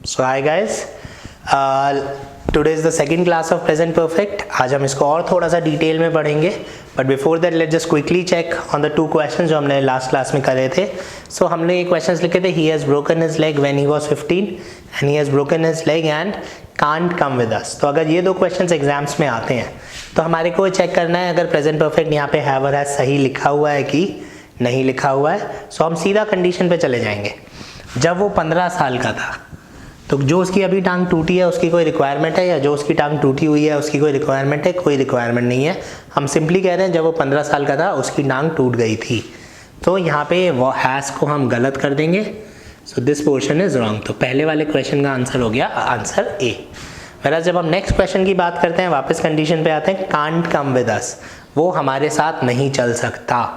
So hi guys, today is the second class of present perfect. आज हम इसको और थोड़ा सा डिटेल में पढ़ेंगे, but before that let's just quickly check on the two questions जो हमने लास्ट क्लास में करे थे। सो हमने ये क्वेश्चंस लिखे थे, he has broken his leg when he was 15 and he has broken his leg and can't come with us. तो अगर ये दो क्वेश्चंस एग्जाम्स में आते हैं तो हमारे को चेक करना है अगर प्रेजेंट परफेक्ट यहाँ पे हैव और हैज सही लिखा हुआ है कि नहीं लिखा हुआ है। सो हम सीधा कंडीशन पे चले जाएंगे। जब वो 15 साल का था तो जो उसकी अभी टांग टूटी है उसकी कोई रिक्वायरमेंट है, या जो उसकी टांग टूटी हुई है उसकी कोई रिक्वायरमेंट है? कोई रिक्वायरमेंट नहीं है। हम सिंपली कह रहे हैं जब वो 15 साल का था उसकी टांग टूट गई थी। तो यहाँ पे वो हैज़ को हम गलत कर देंगे। So this portion is wrong. तो पहले वाले क्वेश्चन का आंसर हो गया आंसर ए। वैसे जब हम नेक्स्ट क्वेश्चन की बात करते हैं, वापस कंडीशन पे आते हैं, कांट कम विद अस, वो हमारे साथ नहीं चल सकता।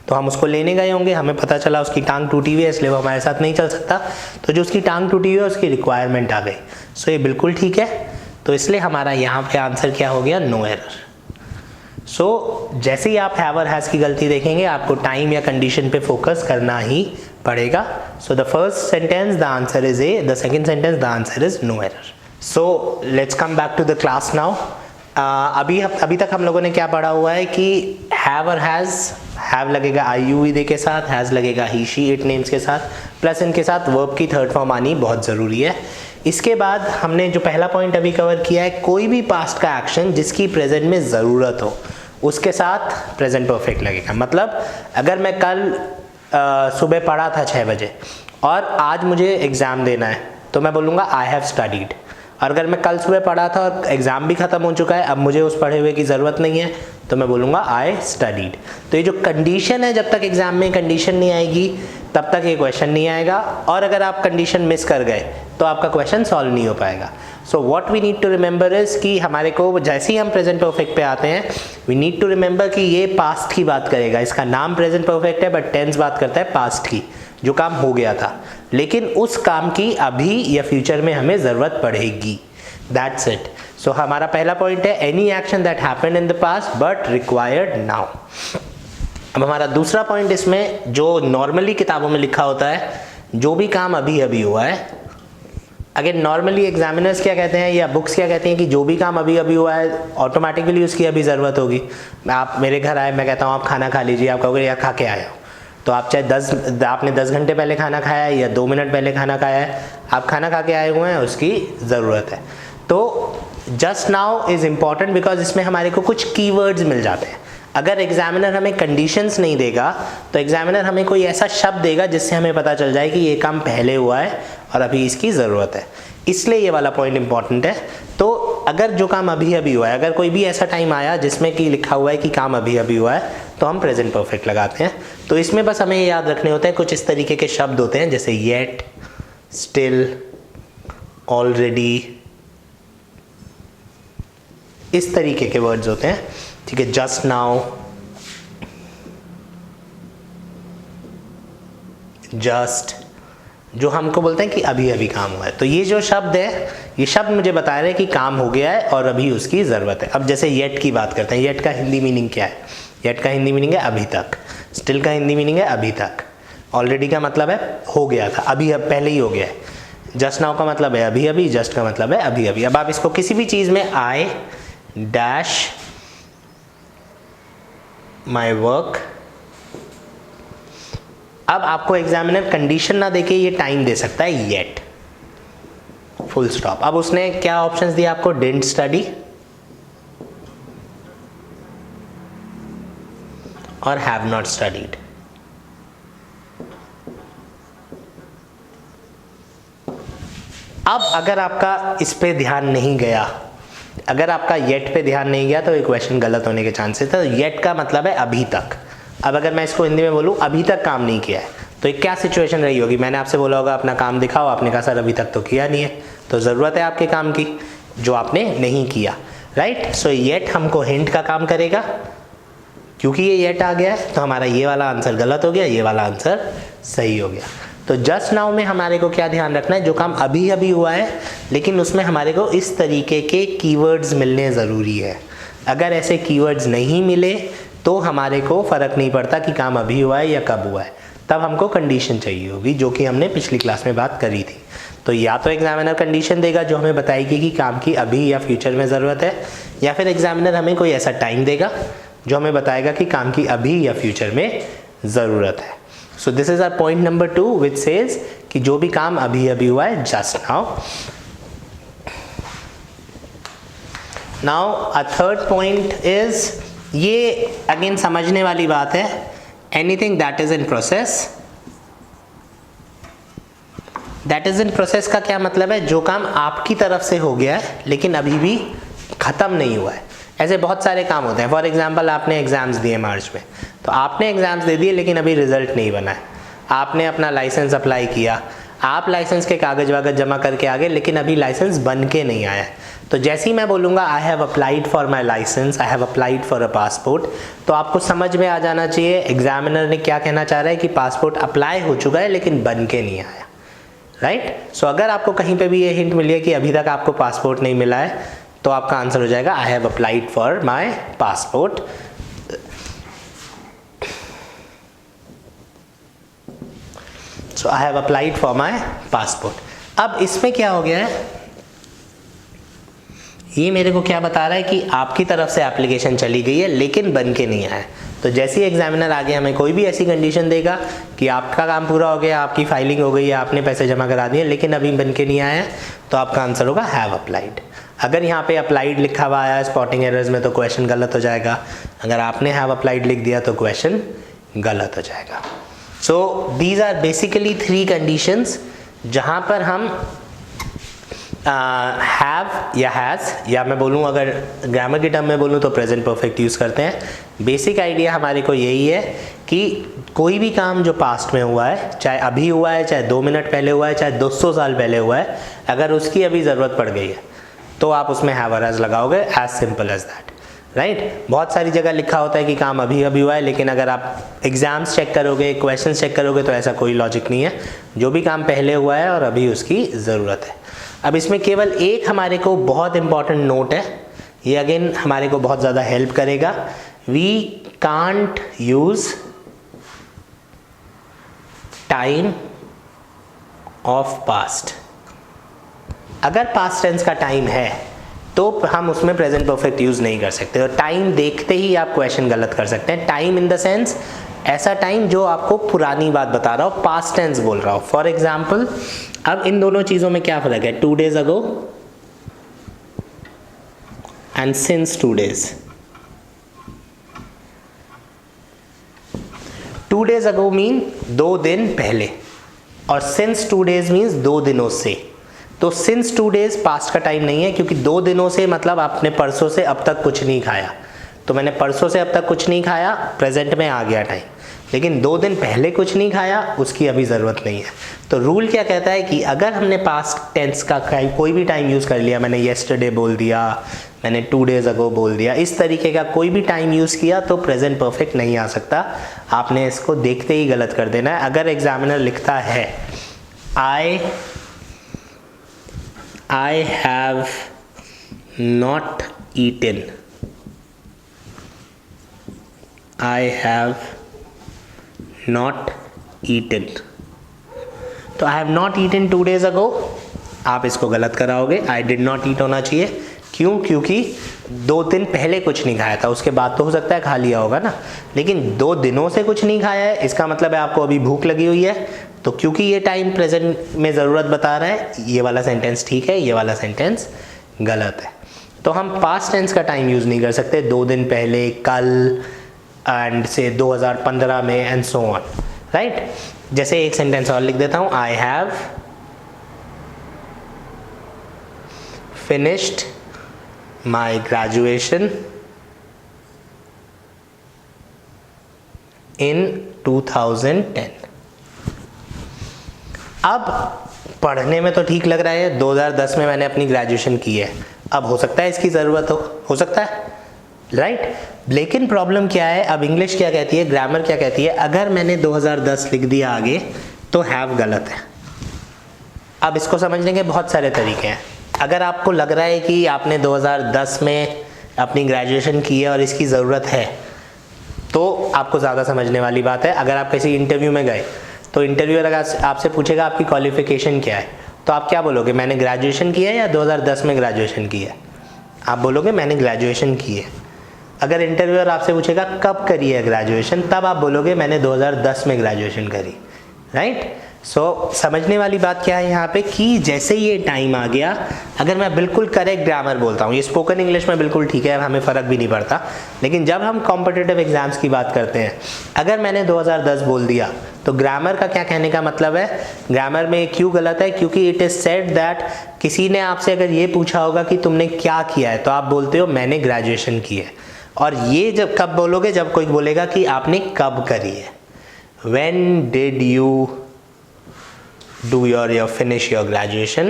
तो हम उसको लेने गए होंगे, हमें पता चला उसकी टांग टूटी हुई है इसलिए वो हमारे साथ नहीं चल सकता। तो जो उसकी टांग टूटी हुई है उसकी रिक्वायरमेंट आ गई। सो ये बिल्कुल ठीक है। तो इसलिए हमारा यहाँ पे आंसर क्या हो गया? No error. सो जैसे ही आप हैव और हैज़ की गलती देखेंगे आपको टाइम या कंडीशन पे फोकस करना ही पड़ेगा। So the first sentence the answer is A, the second sentence the answer is no error. So let's come back to the class now. अभी तक हम लोगों ने क्या पढ़ा हुआ है कि हैव और हैज़, हैव लगेगा IUED के साथ, हैज़ लगेगा ही शी इट नेम्स के साथ, प्लस इनके साथ वर्ब की थर्ड फॉर्म आनी बहुत ज़रूरी है। इसके बाद हमने जो पहला पॉइंट अभी कवर किया है, कोई भी पास्ट का एक्शन जिसकी प्रेजेंट में ज़रूरत हो उसके साथ प्रेजेंट परफेक्ट लगेगा। मतलब अगर मैं कल सुबह पढ़ा था 6 बजे और आज मुझे एग्ज़ाम देना है तो मैं बोलूँगा आई हैव स्टडीड। और अगर मैं कल सुबह पढ़ा था और एग्ज़ाम भी ख़त्म हो चुका है, अब मुझे उस पढ़े हुए की ज़रूरत नहीं है, तो मैं बोलूँगा आई स्टडीड। तो ये जो कंडीशन है, जब तक एग्ज़ाम में कंडीशन नहीं आएगी तब तक ये क्वेश्चन नहीं आएगा, और अगर आप कंडीशन मिस कर गए तो आपका क्वेश्चन सॉल्व नहीं हो पाएगा। So what we need to remember is कि हमारे को जैसे ही हम प्रेजेंट परफेक्ट पे आते हैं, वी नीड टू रिमेंबर कि ये पास्ट की बात करेगा। इसका नाम प्रेजेंट परफेक्ट है बट टेंस बात करता है पास्ट की, जो काम हो गया था, लेकिन उस काम की अभी या फ्यूचर में हमें ज़रूरत पड़ेगी। That's it. सो हमारा पहला पॉइंट है any action that happened in the past but required now. अब हमारा दूसरा पॉइंट इसमें जो नॉर्मली किताबों में लिखा होता है, जो भी काम अभी अभी हुआ है। अगर नॉर्मली एग्जामिनर्स क्या कहते हैं या बुक्स क्या कहती हैं कि जो भी काम अभी अभी हुआ है ऑटोमेटिकली उसकी अभी ज़रूरत होगी। आप मेरे घर आए, मैं कहता हूँ आप खाना खा लीजिए, आप कहोगे यार खा के आया हो, तो आप चाहे आपने 10 घंटे पहले खाना खाया है या 2 मिनट पहले खाना खाया है, आप खाना खा के आए हुए हैं, उसकी ज़रूरत है। तो just now is important because इसमें हमारे को कुछ कीवर्ड्स मिल जाते हैं। अगर एग्जामिनर हमें कंडीशंस नहीं देगा तो एग्जामिनर हमें कोई ऐसा शब्द देगा जिससे हमें पता चल जाए कि ये काम पहले हुआ है और अभी इसकी ज़रूरत है, इसलिए ये वाला पॉइंट इंपॉर्टेंट है। तो अगर जो काम अभी अभी हुआ है, अगर कोई भी ऐसा टाइम आया जिसमें कि लिखा हुआ है कि काम अभी अभी हुआ है, तो हम प्रेजेंट परफेक्ट लगाते हैं। तो इसमें बस हमें ये याद रखने होते हैं, कुछ इस तरीके के शब्द होते हैं जैसे येट, स्टिल, ऑलरेडी, इस तरीके के वर्ड्स होते हैं, ठीक है। जस्ट नाउ, जस्ट, जो हमको बोलते हैं कि अभी अभी काम हुआ है। तो ये जो शब्द है, ये शब्द मुझे बता रहे हैं कि काम हो गया है और अभी उसकी ज़रूरत है। अब जैसे येट की बात करते हैं, येट का हिंदी मीनिंग क्या है? येट का हिंदी मीनिंग है अभी तक। स्टिल का हिंदी मीनिंग है अभी तक। ऑलरेडी का मतलब है हो गया था, अभी अब पहले ही हो गया है। जस्ट नाउ का मतलब है अभी अभी, जस्ट का मतलब है अभी अभी। अब आप इसको किसी भी चीज़ में आई डैश माई वर्क, अब आपको एग्जामिनर कंडीशन ना देके ये टाइम दे सकता है येट, फुल स्टॉप। अब उसने क्या ऑप्शंस दिया आपको? डिडंट स्टडी और हैव नॉट स्टडीड। अब अगर आपका इस पे ध्यान नहीं गया, अगर आपका येट पे ध्यान नहीं गया तो ये क्वेश्चन गलत होने के चांसेस है। तो येट का मतलब है अभी तक। अब अगर मैं इसको हिंदी में बोलूँ अभी तक काम नहीं किया है, तो ये क्या सिचुएशन रही होगी? मैंने आपसे बोला होगा अपना काम दिखाओ, आपने कहा सर अभी तक तो किया नहीं है, तो ज़रूरत है आपके काम की जो आपने नहीं किया, राइट। सो येट हमको हिंट का काम करेगा। क्योंकि ये येट आ गया है तो हमारा ये वाला आंसर गलत हो गया, ये वाला आंसर सही हो गया। तो जस्ट नाउ में हमारे को क्या ध्यान रखना है? जो काम अभी अभी हुआ है लेकिन उसमें हमारे को इस तरीके के कीवर्ड्स मिलने ज़रूरी है। अगर ऐसे कीवर्ड्स नहीं मिले तो हमारे को फ़र्क नहीं पड़ता कि काम अभी हुआ है या कब हुआ है, तब हमको कंडीशन चाहिए होगी, जो कि हमने पिछली क्लास में बात करी थी। तो या तो एग्जामिनर कंडीशन देगा जो हमें बताएगी कि काम की अभी या फ्यूचर में ज़रूरत है, या फिर एग्जामिनर हमें कोई ऐसा टाइम देगा जो हमें बताएगा कि काम की अभी या फ्यूचर में ज़रूरत है। So this is our point number 2 which says कि जो भी काम अभी अभी हुआ है just now. Now a third point is, ये अगेन समझने वाली बात है, anything that is in process. That is in process का क्या मतलब है? जो काम आपकी तरफ से हो गया है लेकिन अभी भी ख़त्म नहीं हुआ है। ऐसे बहुत सारे काम होते हैं। फॉर एग्जाम्पल आपने एग्ज़ाम्स दिए मार्च में, तो आपने एग्ज़ाम्स दे दिए लेकिन अभी रिजल्ट नहीं बना है। आपने अपना लाइसेंस अप्लाई किया, आप लाइसेंस के कागज वागज जमा करके आ गए लेकिन अभी लाइसेंस बन के नहीं आया है। तो जैसे ही मैं बोलूँगा I have applied for my licence, I have applied for a passport, तो आपको समझ में आ जाना चाहिए एग्जामिनर ने क्या कहना चाह रहा है कि पासपोर्ट अप्लाई हो चुका है लेकिन बन के नहीं आया, राइट। सो अगर आपको कहीं पे भी ये हिंट मिली है कि अभी तक आपको पासपोर्ट नहीं मिला है, तो आपका आंसर हो जाएगा आई have applied for my passport. So I have applied for my passport. अब इसमें क्या हो गया है, ये मेरे को क्या बता रहा है कि आपकी तरफ से एप्लीकेशन चली गई है लेकिन बन के नहीं आया है। तो जैसे ही एग्जामिनर आगे हमें कोई भी ऐसी कंडीशन देगा कि आपका काम पूरा हो गया, आपकी फाइलिंग हो गई है, आपने पैसे जमा करा दिए लेकिन अभी बन के नहीं आया है, तो आपका आंसर होगा हैव अप्लाइड। अगर यहाँ पे अप्लाइड लिखा हुआ आया स्पॉटिंग एरर्स में तो क्वेश्चन गलत हो जाएगा। अगर आपने हैव अप्लाइड लिख दिया तो क्वेश्चन गलत हो जाएगा। So these are basically 3 conditions जहाँ पर हम हैव या हैज़, या मैं बोलूँ अगर ग्रामर की टर्म में बोलूँ तो प्रेजेंट परफेक्ट यूज़ करते हैं। बेसिक आइडिया हमारे को यही है कि कोई भी काम जो पास्ट में हुआ है, चाहे अभी हुआ है, चाहे 2 मिनट पहले हुआ है, चाहे 200 साल पहले हुआ है, अगर उसकी अभी ज़रूरत पड़ गई है तो आप उसमें हैव और हैज़ लगाओगे, as simple as that, right. बहुत सारी जगह लिखा होता है कि काम अभी अभी हुआ है, लेकिन अगर आप एग्जाम्स चेक करोगे, क्वेश्चन चेक करोगे तो ऐसा कोई लॉजिक नहीं है। जो भी काम पहले हुआ है और अभी उसकी ज़रूरत है। अब इसमें केवल एक हमारे को बहुत इंपॉर्टेंट नोट है, ये अगेन हमारे को बहुत ज़्यादा हेल्प करेगा। We can't use time of past. अगर पास्ट टेंस का टाइम है तो हम उसमें प्रेजेंट परफेक्ट यूज नहीं कर सकते, और टाइम देखते ही आप क्वेश्चन गलत कर सकते हैं। टाइम इन द सेंस ऐसा टाइम जो आपको पुरानी बात बता रहा हो, पास्ट टेंस बोल रहा हो। फॉर एग्जाम्पल, अब इन दोनों चीजों में क्या फर्क है? 2 days ago and since 2 days। 2 days ago mean 2 दिन पहले, और सिंस 2 days मीन्स 2 दिनों से। तो सिंस 2 days पास्ट का टाइम नहीं है, क्योंकि 2 दिनों से मतलब आपने परसों से अब तक कुछ नहीं खाया, तो मैंने परसों से अब तक कुछ नहीं खाया, प्रेजेंट में आ गया टाइम। लेकिन 2 दिन पहले कुछ नहीं खाया, उसकी अभी ज़रूरत नहीं है। तो रूल क्या कहता है कि अगर हमने पास्ट टेंस का कोई भी टाइम यूज़ कर लिया, मैंने येस्टरडे बोल दिया, मैंने 2 days अगो बोल दिया, इस तरीके का कोई भी टाइम यूज़ किया तो प्रेजेंट परफेक्ट नहीं आ सकता। आपने इसको देखते ही गलत कर देना है। अगर एग्जामिनर लिखता है I have not eaten, I have not eaten, तो I have not eaten 2 days ago, आप इसको गलत कराओगे। I did not eat होना चाहिए। क्यों? क्योंकि 2 दिन पहले कुछ नहीं खाया था, उसके बाद तो हो सकता है खा लिया होगा ना, लेकिन 2 दिनों से कुछ नहीं खाया है, इसका मतलब है आपको अभी भूख लगी हुई है। तो क्योंकि ये टाइम प्रेजेंट में ज़रूरत बता रहा है, ये वाला सेंटेंस ठीक है, ये वाला सेंटेंस गलत है। तो हम पास्ट टेंस का टाइम यूज़ नहीं कर सकते, 2 दिन पहले, कल, एंड से 2015 में, एंड सो ऑन, राइट। जैसे एक सेंटेंस और लिख देता हूँ, I have finished my graduation in 2010। अब पढ़ने में तो ठीक लग रहा है, 2010 में मैंने अपनी ग्रेजुएशन की है, अब हो सकता है इसकी ज़रूरत हो सकता है, राइट। लेकिन प्रॉब्लम क्या है, अब इंग्लिश क्या कहती है, ग्रामर क्या कहती है, अगर मैंने 2010 लिख दिया आगे तो हैव गलत है। अब इसको समझने के बहुत सारे तरीके हैं। अगर आपको लग रहा है कि आपने 2010 में अपनी ग्रेजुएशन की है और इसकी ज़रूरत है, तो आपको ज़्यादा समझने वाली बात है। अगर आप किसी इंटरव्यू में गए तो इंटरव्यूअर अगर आपसे पूछेगा आपकी क्वालिफिकेशन क्या है, तो आप क्या बोलोगे, मैंने ग्रेजुएशन किया है या 2010 में ग्रेजुएशन किया है? आप बोलोगे मैंने ग्रेजुएशन की है। अगर इंटरव्यूअर आपसे पूछेगा कब करी है ग्रेजुएशन, तब आप बोलोगे मैंने 2010 में ग्रेजुएशन करी, राइट। सो समझने वाली बात क्या है यहाँ पे कि जैसे ये टाइम आ गया, अगर मैं बिल्कुल करेक्ट ग्रामर बोलता हूँ, ये स्पोकन इंग्लिश में बिल्कुल ठीक है, हमें फ़र्क भी नहीं पड़ता, लेकिन जब हम कॉम्पिटिटिव एग्जाम्स की बात करते हैं, अगर मैंने 2010 बोल दिया तो ग्रामर का क्या कहने का मतलब है, ग्रामर में क्यों गलत है, क्योंकि इट इज़ सेड दैट किसी ने आपसे अगर ये पूछा होगा कि तुमने क्या किया है, तो आप बोलते हो मैंने ग्रेजुएशन की है। और ये जब कब बोलोगे, जब कोई बोलेगा कि आपने कब करी है, when did you do your finish your graduation।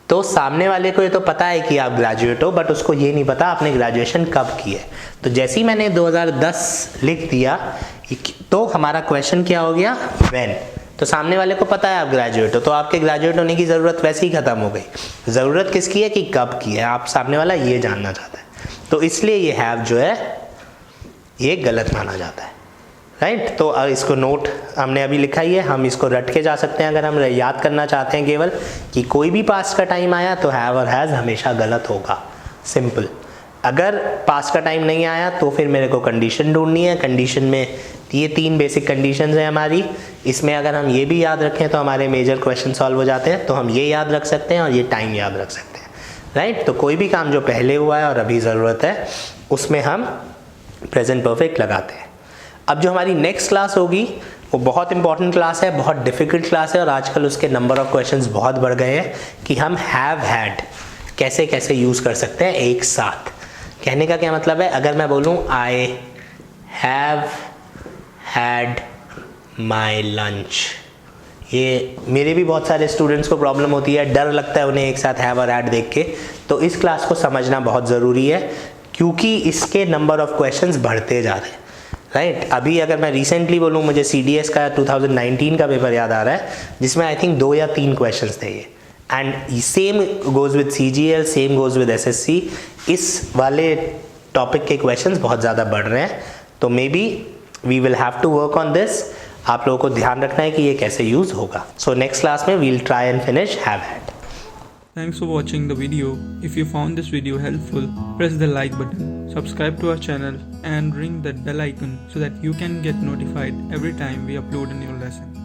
तो सामने वाले को ये तो पता है कि आप ग्रेजुएट हो, बट उसको ये नहीं पता आपने ग्रेजुएशन कब की है। तो जैसे ही मैंने 2010 लिख दिया तो हमारा क्वेश्चन क्या हो गया, व्हेन। तो सामने वाले को पता है आप ग्रेजुएट हो, तो आपके ग्रेजुएट होने की ज़रूरत वैसे ही ख़त्म हो गई। ज़रूरत किसकी है कि कब की है, आप सामने वाला ये जानना चाहता है। तो इसलिए ये हैव जो है ये गलत माना जाता है, राइट। तो इसको नोट हमने अभी लिखा ही है, हम इसको रट के जा सकते हैं अगर हम याद करना चाहते हैं केवल कि कोई भी पास्ट का टाइम आया तो हैव और हैज़ हमेशा गलत होगा, सिंपल। अगर पास्ट का टाइम नहीं आया तो फिर मेरे को कंडीशन ढूंढनी है। कंडीशन में ये 3 बेसिक कंडीशंस हैं हमारी, इसमें अगर हम ये भी याद रखें तो हमारे मेजर क्वेश्चन सॉल्व हो जाते हैं। तो हम ये याद रख सकते हैं और ये टाइम याद रख सकते हैं, राइट। तो कोई भी काम जो पहले हुआ है और अभी ज़रूरत है उसमें हम प्रेजेंट परफेक्ट लगाते हैं। अब जो हमारी नेक्स्ट क्लास होगी वो बहुत इंपॉर्टेंट क्लास है, बहुत डिफ़िकल्ट क्लास है, और आजकल उसके नंबर ऑफ क्वेश्चंस बहुत बढ़ गए हैं कि हम हैव हैड कैसे कैसे यूज़ कर सकते हैं एक साथ। कहने का क्या मतलब है, अगर मैं बोलूँ I have had my lunch, ये मेरे भी बहुत सारे स्टूडेंट्स को प्रॉब्लम होती है, डर लगता है उन्हें एक साथ हैव और हैड देख के। तो इस क्लास को समझना बहुत ज़रूरी है क्योंकि इसके नंबर ऑफ क्वेश्चंस बढ़ते जा रहे हैं, राइट। अभी अगर मैं रिसेंटली बोलूँ, मुझे CDS का 2019 का पेपर याद आ रहा है जिसमें आई थिंक 2 या 3 क्वेश्चंस थे ये, and same goes with CGL, same goes with SSC। इस वाले टॉपिक के क्वेश्चंस बहुत ज़्यादा बढ़ रहे हैं, तो maybe we will have to work on this. आप लोगों को ध्यान रखना है कि ये कैसे यूज़ होगा। सो नेक्स्ट क्लास में we'll try and finish have had. Thanks for watching the video. If you found this video helpful, press the like button, subscribe to our channel and ring that bell icon so that you can get notified every time we upload a new lesson.